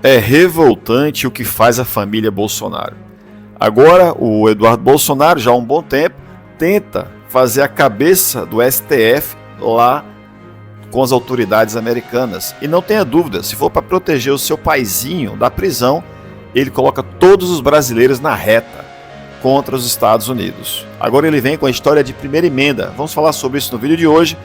É revoltante o que faz a família Bolsonaro. Agora, o Eduardo Bolsonaro, já há um bom tempo, tenta fazer a cabeça do STF lá com as autoridades americanas. E não tenha dúvida, se for para proteger o seu paizinho da prisão, ele coloca todos os brasileiros na reta contra os Estados Unidos. Agora ele vem com a história de primeira emenda. Vamos falar sobre isso no vídeo de hoje.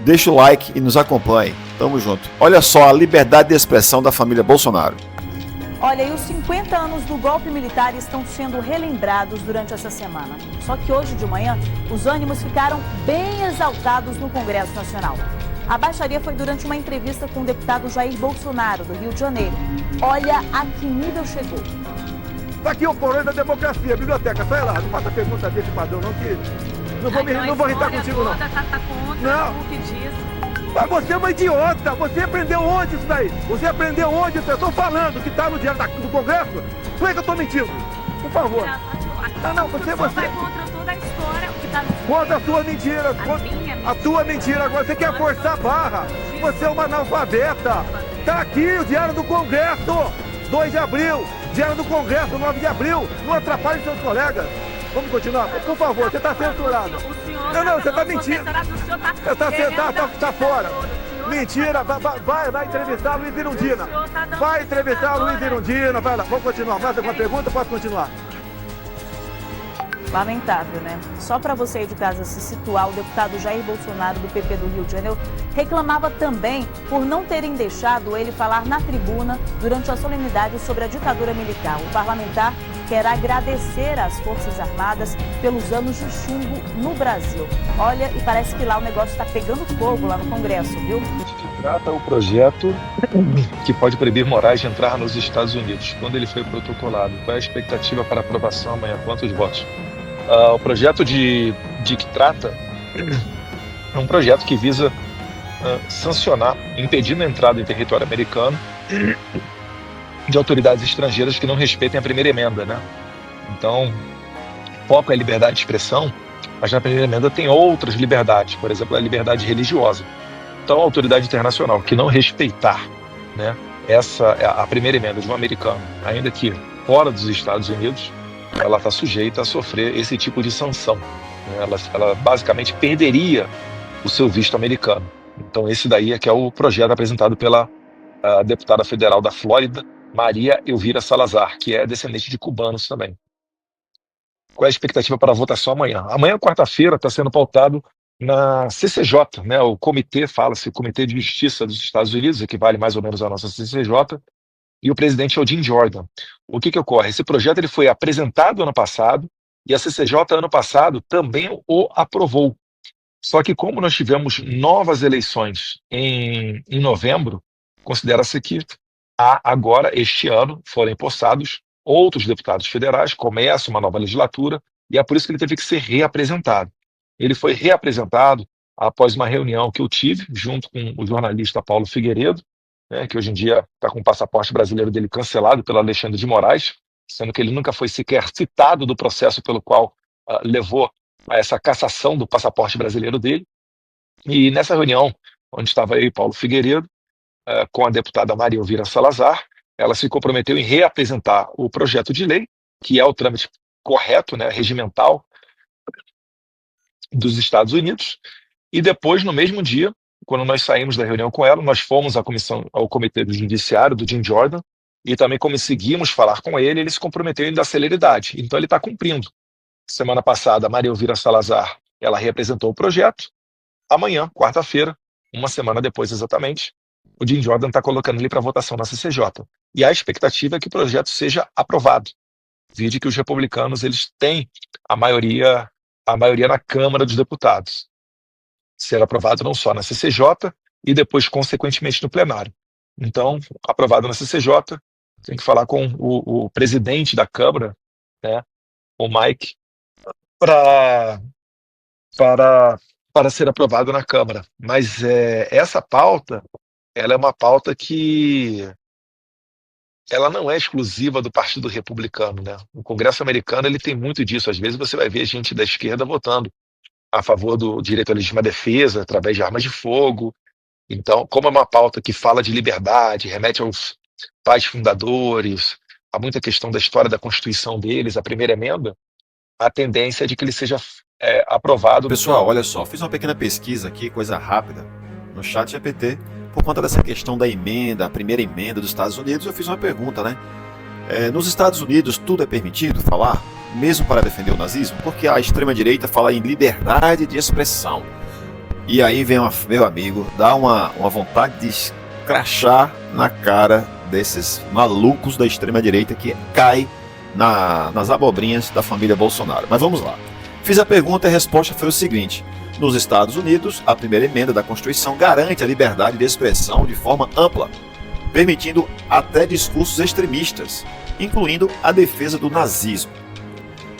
Deixa o like e nos acompanhe. Tamo junto. Olha só a liberdade de expressão da família Bolsonaro. Olha, e os 50 anos do golpe militar estão sendo relembrados durante essa semana. Só que hoje de manhã, os ânimos ficaram bem exaltados no Congresso Nacional. A baixaria foi durante uma entrevista com o deputado Jair Bolsonaro, do Rio de Janeiro. Olha a que nível chegou. Tá aqui o porão da democracia, a biblioteca, sai lá, não faça pergunta desse padrão não, que não vou irritar contigo não. Não. Mas você é uma idiota, você aprendeu onde isso daí? Você aprendeu onde isso? Eu tô falando que tá no diário do Congresso? Por que eu tô mentindo? Por favor. Não, você vai contra toda a história, o que tá no contra a sua mentira, a tua mentira. Agora você quer forçar a barra. Você é uma analfabeta. Tá aqui o diário do Congresso, 2 de abril. Diário do Congresso, 9 de abril. Não atrapalhe seus colegas. Vamos continuar? Por favor, você está censurado. Não, você está mentindo. Você tá fora. Mentira, vai entrevistar Luiz Irundina. Vai entrevistar Luiz Irundina. Vai lá, vamos continuar. Mais alguma pergunta? Pode continuar. Lamentável, né? Só para você aí de casa se situar, o deputado Jair Bolsonaro, do PP do Rio de Janeiro, reclamava também por não terem deixado ele falar na tribuna durante a solenidade sobre a ditadura militar. O parlamentar quer agradecer às Forças Armadas pelos anos de chumbo no Brasil. Olha, e parece que lá o negócio está pegando fogo lá no Congresso, viu? Trata o projeto que pode proibir Moraes de entrar nos Estados Unidos. Quando ele foi protocolado, qual é a expectativa para aprovação amanhã? Quantos votos? O projeto de que trata é um projeto que visa sancionar, impedindo a entrada em território americano de autoridades estrangeiras que não respeitem a primeira emenda, né? Então, foco é a liberdade de expressão, mas na primeira emenda tem outras liberdades, por exemplo, a liberdade religiosa. Então, a autoridade internacional que não respeitar, né, essa a primeira emenda de um americano, ainda que fora dos Estados Unidos, ela está sujeita a sofrer esse tipo de sanção, né? Ela basicamente perderia o seu visto americano. Então esse daí é que é o projeto apresentado pela deputada federal da Flórida, Maria Elvira Salazar, que é descendente de cubanos também. Qual é a expectativa para a votação amanhã? Amanhã, quarta-feira, está sendo pautado na CCJ, né? O comitê, fala-se Comitê de Justiça dos Estados Unidos, equivale mais ou menos à nossa CCJ, e o presidente é o Jim Jordan. O que ocorre? Esse projeto ele foi apresentado ano passado e a CCJ ano passado também o aprovou. Só que como nós tivemos novas eleições em novembro, considera-se que agora, este ano, foram empossados outros deputados federais, começa uma nova legislatura e é por isso que ele teve que ser reapresentado. Ele foi reapresentado após uma reunião que eu tive junto com o jornalista Paulo Figueiredo, né, que hoje em dia está com o passaporte brasileiro dele cancelado pelo Alexandre de Moraes, sendo que ele nunca foi sequer citado do processo pelo qual levou a essa cassação do passaporte brasileiro dele. E nessa reunião, onde estava eu e Paulo Figueiredo, com a deputada Maria Elvira Salazar, ela se comprometeu em reapresentar o projeto de lei, que é o trâmite correto, né, regimental dos Estados Unidos, e depois, no mesmo dia, quando nós saímos da reunião com ela, nós fomos ao Comitê do Judiciário, do Jim Jordan, e também conseguimos falar com ele se comprometeu em dar celeridade. Então ele está cumprindo. Semana passada, a Maria Elvira Salazar, ela reapresentou o projeto. Amanhã, quarta-feira, uma semana depois exatamente, o Jim Jordan está colocando ele para votação na CCJ. E a expectativa é que o projeto seja aprovado. Vide que os republicanos eles têm a maioria na Câmara dos Deputados. Ser aprovado não só na CCJ e depois, consequentemente, no plenário. Então, aprovado na CCJ, tem que falar com o presidente da Câmara, né, o Mike, para ser aprovado na Câmara. Mas essa pauta, ela é uma pauta que ela não é exclusiva do Partido Republicano, né? O Congresso americano ele tem muito disso. Às vezes você vai ver gente da esquerda votando a favor do direito à legítima defesa através de armas de fogo. Então, como é uma pauta que fala de liberdade, remete pais fundadores, há muita questão da história da Constituição deles, a primeira emenda, a tendência é de que ele seja aprovado. Pessoal, olha só, fiz uma pequena pesquisa aqui, coisa rápida, no chat GPT, por conta dessa questão da emenda, a primeira emenda dos Estados Unidos. Eu fiz uma pergunta, né? Nos Estados Unidos tudo é permitido falar, mesmo para defender o nazismo? Porque a extrema-direita fala em liberdade de expressão. E aí vem meu amigo, dá uma vontade de escrachar na cara desses malucos da extrema-direita que cai nas abobrinhas da família Bolsonaro. Mas vamos lá. Fiz a pergunta e a resposta foi o seguinte: nos Estados Unidos, a primeira emenda da Constituição garante a liberdade de expressão de forma ampla, permitindo até discursos extremistas, incluindo a defesa do nazismo.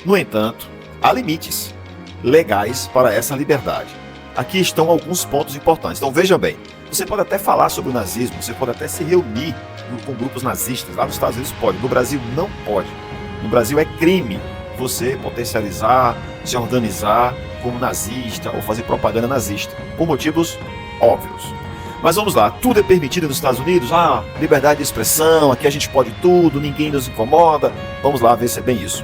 No entanto, há limites legais para essa liberdade. Aqui estão alguns pontos importantes. Então vejam bem, você pode até falar sobre o nazismo, você pode até se reunir com grupos nazistas. Lá nos Estados Unidos pode, no Brasil não pode. No Brasil é crime você potencializar, se organizar como nazista ou fazer propaganda nazista, por motivos óbvios. Mas vamos lá, tudo é permitido nos Estados Unidos? Liberdade de expressão, aqui a gente pode tudo, ninguém nos incomoda. Vamos lá ver se é bem isso.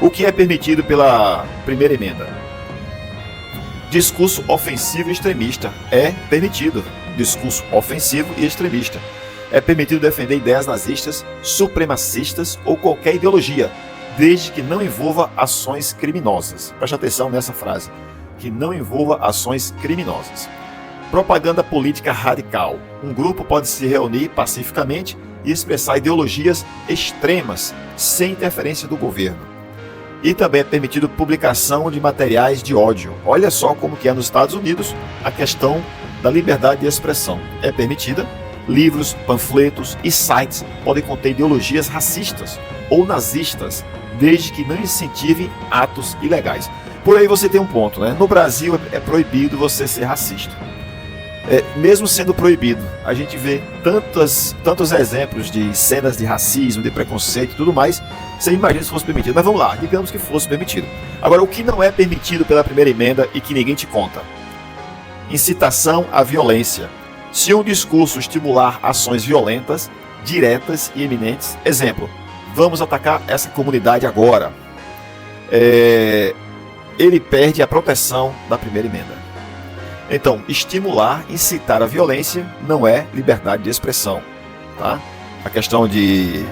O que é permitido pela primeira emenda? Discurso ofensivo e extremista é permitido. Discurso ofensivo e extremista. É permitido defender ideias nazistas, supremacistas ou qualquer ideologia, desde que não envolva ações criminosas. Preste atenção nessa frase, que não envolva ações criminosas. Propaganda política radical. Um grupo pode se reunir pacificamente e expressar ideologias extremas, sem interferência do governo. E também é permitido publicação de materiais de ódio. Olha só como que é nos Estados Unidos a questão da liberdade de expressão. É permitida. Livros, panfletos e sites podem conter ideologias racistas ou nazistas, desde que não incentivem atos ilegais. Por aí você tem um ponto, né? No Brasil é proibido você ser racista. Mesmo sendo proibido, a gente vê tantos exemplos de cenas de racismo, de preconceito e tudo mais. Você imagina se fosse permitido. Mas vamos lá, digamos que fosse permitido. Agora, o que não é permitido pela primeira emenda e que ninguém te conta? Incitação à violência. Se um discurso estimular ações violentas, diretas e eminentes, exemplo, vamos atacar essa comunidade agora, ele perde a proteção da primeira emenda. Então, estimular, incitar a violência não é liberdade de expressão, tá? A questão de,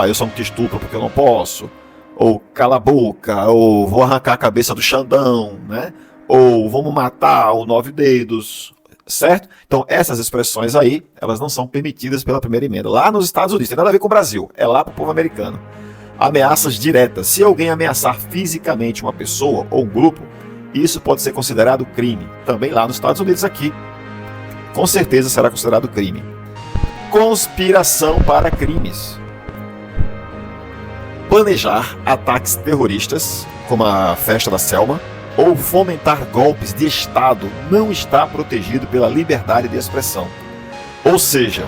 eu só não te estupro porque eu não posso, ou cala a boca, ou vou arrancar a cabeça do Xandão, né? Ou vamos matar o 9 dedos, certo? Então, essas expressões aí, elas não são permitidas pela primeira emenda. Lá nos Estados Unidos, tem nada a ver com o Brasil, é lá para o povo americano. Ameaças diretas. Se alguém ameaçar fisicamente uma pessoa ou um grupo, isso pode ser considerado crime. Também lá nos Estados Unidos, aqui, com certeza será considerado crime. Conspiração para crimes. Planejar ataques terroristas, como a festa da Selma, ou fomentar golpes de Estado não está protegido pela liberdade de expressão. Ou seja,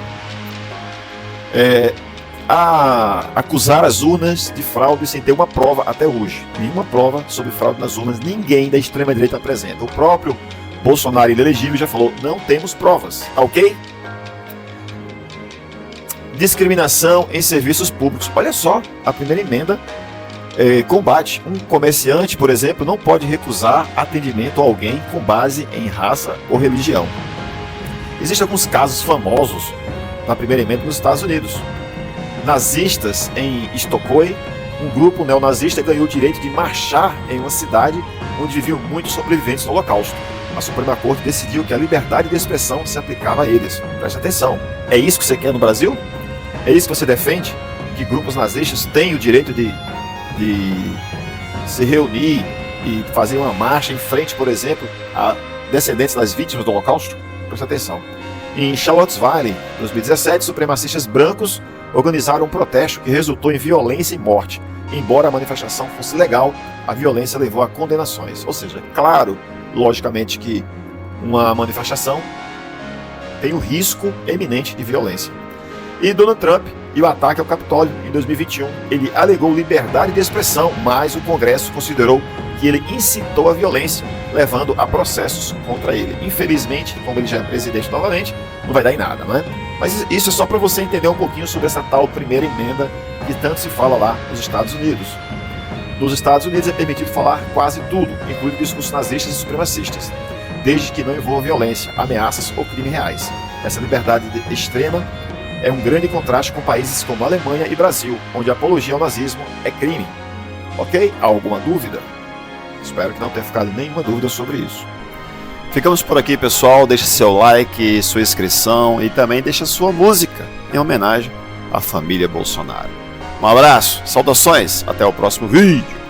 acusar as urnas de fraude sem ter uma prova até hoje. Nenhuma prova sobre fraude nas urnas, ninguém da extrema-direita apresenta. O próprio Bolsonaro, inelegível, já falou, não temos provas, ok? Discriminação em serviços públicos. Olha só, a primeira emenda combate. Um comerciante, por exemplo, não pode recusar atendimento a alguém com base em raça ou religião. Existem alguns casos famosos na primeira emenda nos Estados Unidos. Nazistas em Estocolmo, um grupo neonazista ganhou o direito de marchar em uma cidade onde viviam muitos sobreviventes do Holocausto. A Suprema Corte decidiu que a liberdade de expressão se aplicava a eles. Preste atenção. É isso que você quer no Brasil? É isso que você defende? Que grupos nazistas têm o direito de se reunir e fazer uma marcha em frente, por exemplo, a descendentes das vítimas do Holocausto? Preste atenção. Em Charlottesville, em 2017, supremacistas brancos organizaram um protesto que resultou em violência e morte. Embora a manifestação fosse legal, a violência levou a condenações. Ou seja, claro, logicamente que uma manifestação tem o risco eminente de violência. E Donald Trump e o ataque ao Capitólio em 2021, ele alegou liberdade de expressão, mas o Congresso considerou que ele incitou a violência, levando a processos contra ele. Infelizmente, como ele já é presidente novamente, não vai dar em nada, né? Mas isso é só para você entender um pouquinho sobre essa tal primeira emenda que tanto se fala lá nos Estados Unidos. Nos Estados Unidos é permitido falar quase tudo, incluindo discursos nazistas e supremacistas, desde que não envolva violência, ameaças ou crimes reais. Essa liberdade extrema é um grande contraste com países como Alemanha e Brasil, onde a apologia ao nazismo é crime. Ok? Há alguma dúvida? Espero que não tenha ficado nenhuma dúvida sobre isso. Ficamos por aqui, pessoal. Deixe seu like, sua inscrição e também deixe sua música em homenagem à família Bolsonaro. Um abraço, saudações, até o próximo vídeo.